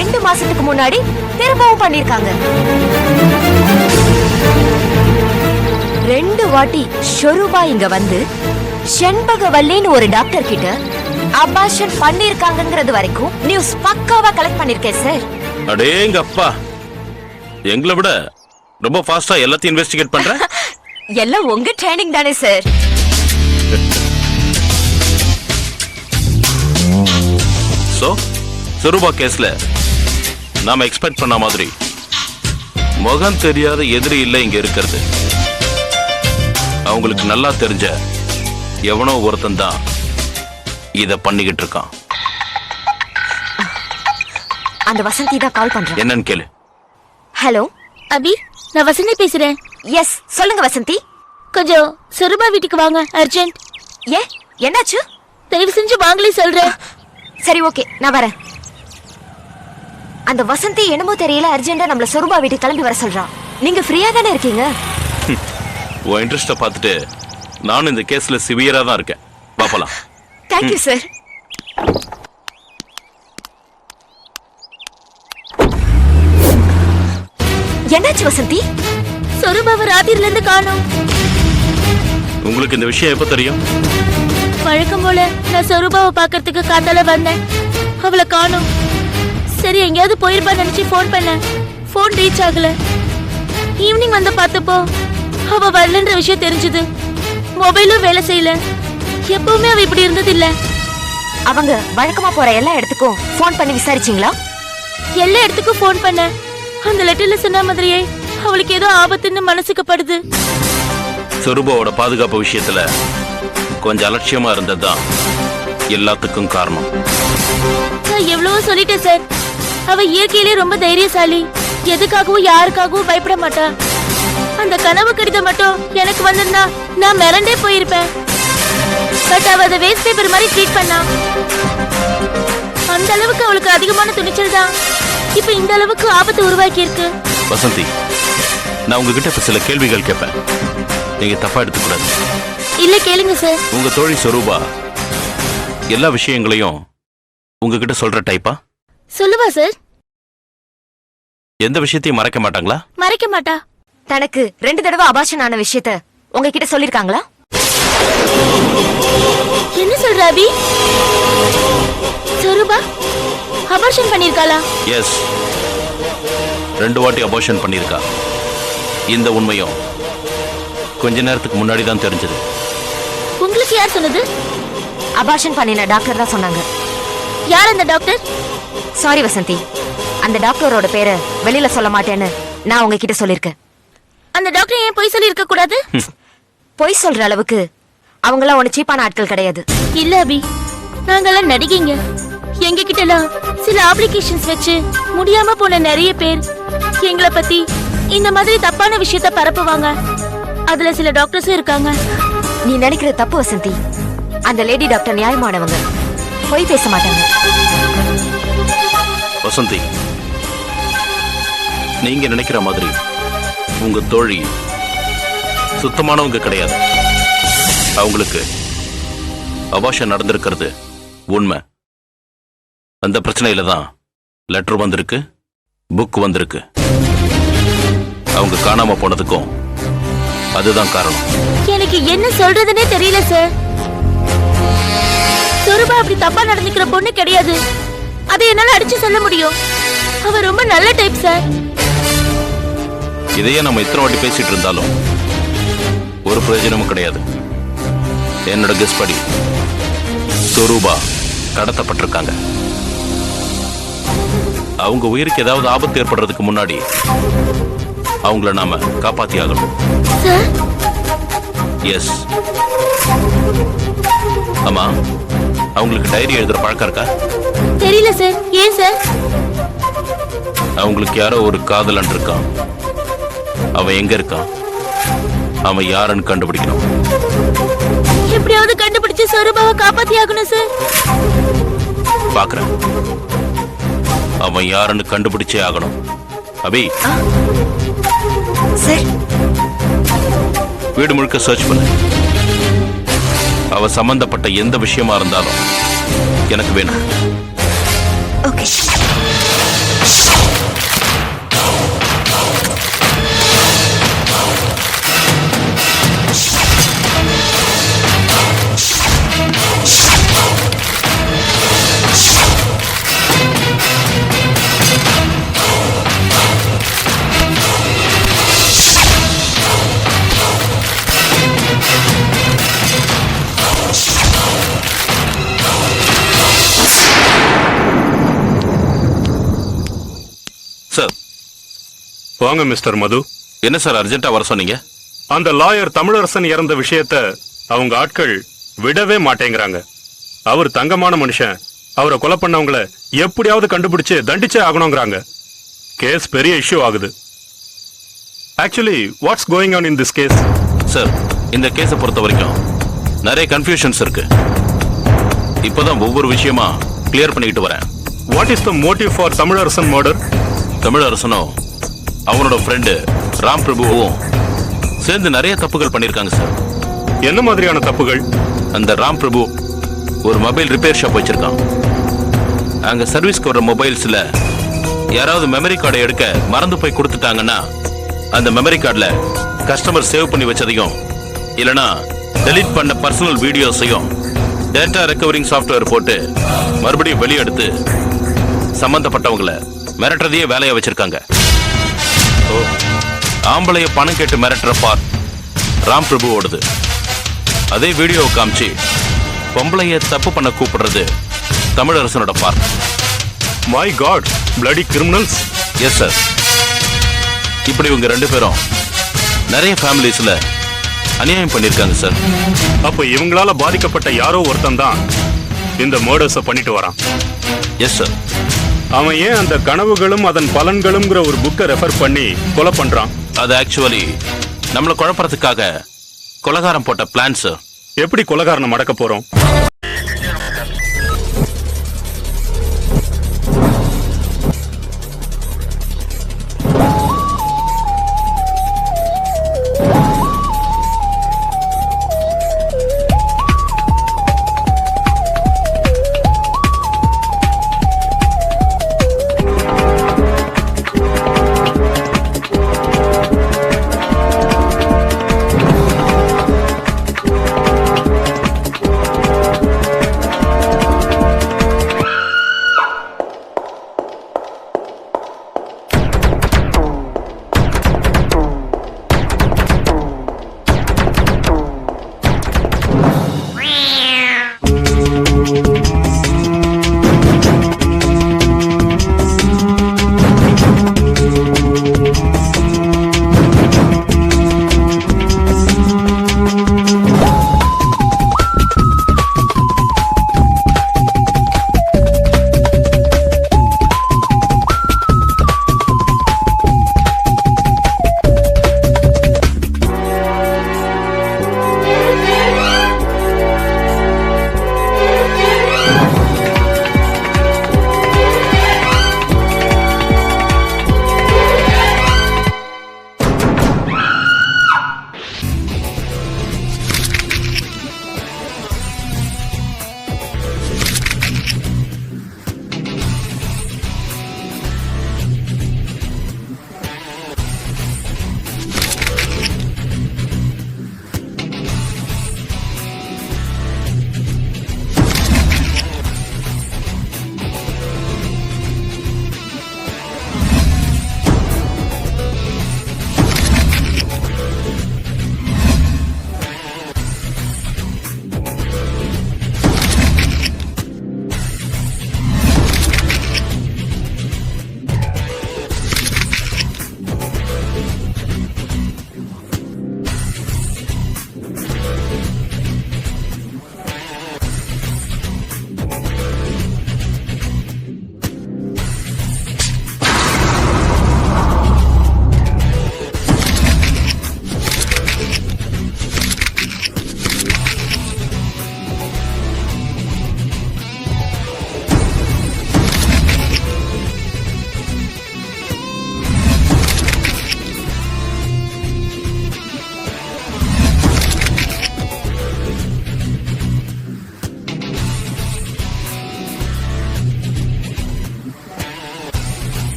2 மாசத்துக்கு முன்னாடி திரும்பவும் பண்ணிருக்காங்க. 2 வாட்டி ஷொரூபா இங்க வந்து செண்பகவல்லின்னு ஒரு டாக்டர் கிட்ட அபார்ஷன் பண்ணிருக்காங்கங்கிறது வரைக்கும் நியூஸ் பக்காவா கலெக்ட் பண்ணிருக்கேன் சார். அடேங்கப்பா, எங்களை விட ரொம்ப ஃபாஸ்டா எல்லாத்தையும் இன்வெஸ்டிகேட் பண்ற. எல்லாம் உங்க ட்ரைனிங் தானே சார். சோ ஷொரூபா கேஸ்ல நாம எக்ஸ்பெக்ட் பண்ண மாதிரி முகம் தெரியாத எதிரி இல்லை இங்க இருக்கிறது. அவங்களுக்கு நல்லா தெரிஞ்ச எவனோ ஒருத்தன் தான் இத பண்ணிக்கிட்டு இருக்கான். அந்த வசந்தி தான் கால் பண்றேன். என்னன்னு கேளு. ஹலோ அபி, நான் வசந்தி பேசுறேன். எஸ் சொல்லுங்க வசந்தி. கொஞ்சம் ஷொரூபா வீட்டுக்கு வாங்க, அர்ஜென்ட். ஏ என்னாச்சு? தயவு செஞ்சு வாங்களே சொல்றேன். சரி ஓகே, நான் வரேன். அந்த வசந்தி என்னமோ தெரியல அர்ஜென்ட்டா நம்மள ஷொரூபா வீட்டுக்கு கிளம்பி வர சொல்றான். நீங்க ஃப்ரீயா தானே இருக்கீங்க? உன் இன்ட்ரெஸ்ட பார்த்துட்டு நானும் இந்த கேஸ்ல சிவியரா தான் இருக்கேன். பாப்பலாம். Thank you sir. என்னாச்சு வசந்தி? ஷொரூபாவை ராத்திரில இருந்து காணோம். உங்களுக்கு இந்த விஷயம் எப்ப தெரியும்? வழக்கம் போல நான் ஷொரூபாவை பார்க்கறதுக்கு காத்தால வந்தேன். அவளை காணோம். சரி எங்கேயாவது போயிருப்பா நினைச்சு ஃபோன் பண்ணேன். ஃபோன் ரீச் ஆகல. ஈவினிங் வந்து பார்த்தப்போ அவ வரலன்ற விஷயம் தெரிஞ்சது. மொபைலும் வேலை செய்யல. எப்பவுமே அவ இப்படி இருந்தது இல்ல. அவங்க வழக்கமா போற எல்லா இடத்துக்கும் ஃபோன் பண்ணி விசாரிச்சீங்களா? எல்லா இடத்துக்கும் ஃபோன் பண்ணேன். அந்த லெட்டர்ல சொன்ன மாதிரியே அவளுக்கு ஏதோ ஆபத்துன்னு மனசுக்கு படுது. ஷொரூபாவோட பாதுகாப்பு விஷயத்துல கொஞ்சம் அலட்சியமா இருந்ததுதான் எல்லாத்துக்கும் காரணம். நான் எவ்வளவோ சொல்லிட்டேன் சார். அவ இயற்கையிலே ரொம்ப தைரியசாலி. எதுக்காகவும் யாருக்காகவும் பயப்பட மாட்டா. அந்த கனவு கடிதம் மட்டும் எனக்கு வந்திருந்தா நான் மிரண்டே போயிருப்பேன். பட் அவ அதை வேஸ்ட் பேப்பர் மாதிரி ட்ரீட் பண்ணா. அந்த அளவுக்கு அவளுக்கு அதிகமான துணிச்சல் தான் இப்ப இந்த அளவுக்கு ஆபத்து உருவாக்கி இருக்கு. வசந்தி, நான் உங்ககிட்ட இப்ப சில கேள்விகள் கேட்பேன். நீங்க தப்பா எடுத்துக்கூடாது. இல்ல கேளுங்க சார். உங்க தோழி ஷொரூபா எல்லா விஷயங்களையும் உங்ககிட்ட சொல்ற டைப்பா? சொல்லுவா சார். எந்த விஷயத்தையும் மறைக்க மாட்டாங்களா? மறைக்க மாட்டா. தனக்கு 2 தடவை அபார்ஷன் ஆன விஷயத்த உங்ககிட்ட சொல்லிருக்காங்களா? என்ன சொல்ற அபி? ஷொரூபா அபார்ஷன் பண்ணிருக்காளா? எஸ், 2 வாட்டி அபார்ஷன் பண்ணிருக்கா. இந்த உண்மையும் கொஞ்ச நேரத்துக்கு முன்னாடி தான் தெரிஞ்சது. உங்களுக்கு யார் சொன்னது? அபார்ஷன் பண்ணின டாக்டர் தான் சொன்னாங்க. யார் அந்த டாக்டர்? சாரி வசந்தி, அந்த டாக்டரோட பேரை வெளியில சொல்ல மாட்டேன்னு நான் உங்ககிட்ட சொல்லிருக்கேன். அந்த டாக்டர் ஏன் பொய் சொல்லி இருக்க கூடாது? பொய் சொல்ற அளவுக்கு அவங்களாம் ஒண்ணு சீப்பான ஆட்கள் கிடையாது. இல்ல அபி, நாங்கெல்லாம் நடிகைங்க. எங்க கிட்ட எல்லாம் சில அப்ளிகேஷன்ஸ் வச்சு முடியாம போன நிறைய பேர் எங்களை பத்தி இந்த மாதிரி தப்பான விஷயத்த பரப்புவாங்க. அதுல சில டாக்டர்ஸும் இருக்காங்க. நீ நினைக்கிற தப்பு வசந்தி. அந்த லேடி டாக்டர் நியாயமானவங்க, பொய் பேச மாட்டாங்க. வசந்தி, நீங்க நினைக்கிற மாதிரி உங்க தோழி சுத்தமானவங்க கிடையாது. அவங்களுக்கு அபார்ஷன் நடந்திருக்கிறது உண்மை. அந்த பிரச்சனையில தான் லெட்டர் வந்திருக்கு, புக் வந்திருக்கு. அவங்க காணாம போனதுக்கும் அதுதான் காரணம். எனக்கு என்ன சொல்றதுன்னே தெரியல சார். ஷொரூபா அப்படி தப்பா நடந்துக்கிற பொண்ணு கிடையாது. அதை என்னால அடிச்சு சொல்ல முடியும். அவ ரொம்ப நல்ல டைப் சார். இதையே நம்ம இத்தனை வாட்டி பேசிட்டு இருந்தாலும் ஒரு பிரயோஜனமும் கிடையாது. என்னோட கெஸ் படி ஷொரூபா கடத்தப்பட்டிருக்காங்க. அவங்க உயிருக்கு ஏதாவது ஆபத்து ஏற்படுறதுக்கு முன்னாடி அவங்கள நாம காப்பாத்தி ஆகணும். எஸ். ஆமா, அவங்களுக்கு டைரி எழுதுற பழக்கம் இருக்கா? தெரியல சார். ஏன் சார்? அவங்களுக்கு யாரோ ஒரு காதலன் இருக்கான். அவன் எங்க இருக்கான், அவன் யாருன்னு கண்டுபிடிக்கணும். எப்படியாவது கண்டுபிடிச்சு ஷொரூபாவை காப்பாத்தி ஆகணும் சார். பாக்குறேன். அவன் யாருன்னு கண்டுபிடிச்சே ஆகணும். அபி, சார், வீடு முழுக்க சர்ச் பண்ணு. அவ சம்பந்தப்பட்ட எந்த விஷயமா இருந்தாலும் எனக்கு வேணும். ஓகே. சார். வாங்க மிஸ்டர் மது. என்ன சார் அர்ஜென்ட்டா வர சொன்னீங்க? அந்த லாயர் தமிழரசன் இறந்த விஷயத்த அவங்க ஆட்கள் விடவே மாட்டேங்கிறாங்க. அவர் தங்கமான மனுஷன். அவரை கொலை பண்ணவங்கள எப்படியாவது கண்டுபிடிச்சு தண்டிச்சே ஆகணுங்கிறாங்க. கேஸ் பெரிய இஷ்யூ ஆகுது. Actually what's going on in this case? Sir, இந்த கேஸை பொறுத்த வரைக்கும் நிறைய கன்ஃபியூஷன்ஸ் இருக்கு. இப்போதான் ஒவ்வொரு விஷயமா கிளியர் பண்ணிக்கிட்டு வரேன். What is the motive for Tamilarasan murder? தமிழரசனும் அவனோட ஃப்ரெண்டு ராம் பிரபுவும் சேர்ந்து நிறைய தப்புகள் பண்ணியிருக்காங்க சார். என்ன மாதிரியான தப்புகள்? அந்த ராம் பிரபு ஒரு மொபைல் ரிப்பேர் ஷாப் வச்சிருக்கான். அங்க சர்வீஸ்க்கு வர மொபைல்ஸ்ல யாராவது மெமரி கார்டை எடுக்க மறந்து போய் கொடுத்துட்டாங்கன்னா அந்த மெமரி கார்டுல கஸ்டமர் சேவ் பண்ணி வச்சதையும் இல்லனா டெலீட் பண்ண பர்சனல் வீடியோஸையும் டேட்டா ரெக்கவரிங் சாஃப்ட்வேர் போட்டு மறுபடியும் வெளியெடுத்து சம்பந்தப்பட்டவங்களை மிரட்டுறதையே வேலையா வச்சிருக்காங்க. ஆம்பளைய பணம் கேட்டு மிரட்டுற பார் ராம் பிரபுவோடது. அதே வீடியோவை காமிச்சு பொம்பளைய தப்பு பண்ண கூப்பிடுறது தமிழரசனோட bar. My God, bloody criminals. Yes sir. இப்படி இவங்க ரெண்டு பேரும் நிறைய ஃபேமிலிஸ்ல அநியாயம் பண்ணிருக்காங்க சார். அப்ப இவங்களால பாதிக்கப்பட்ட யாரோ ஒருத்தன் தான் இந்த மர்டர்ஸ பண்ணிட்டு வரான். Yes sir. அவன் ஏன் அந்த கனவுகளும் அதன் பலன்களும்ங்கிற ஒரு புக்கை ரெஃபர் பண்ணி கொலை பண்றான்? அது ஆக்சுவலி நம்மளை குழப்பறதுக்காக கொலகாரம் போட்ட பிளான் சார். எப்படி கொலைகாரனை மடக்க போறோம்?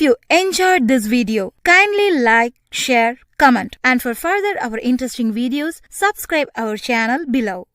you enjoyed this video, kindly like, share, comment, and for further our interesting videos, subscribe our channel below.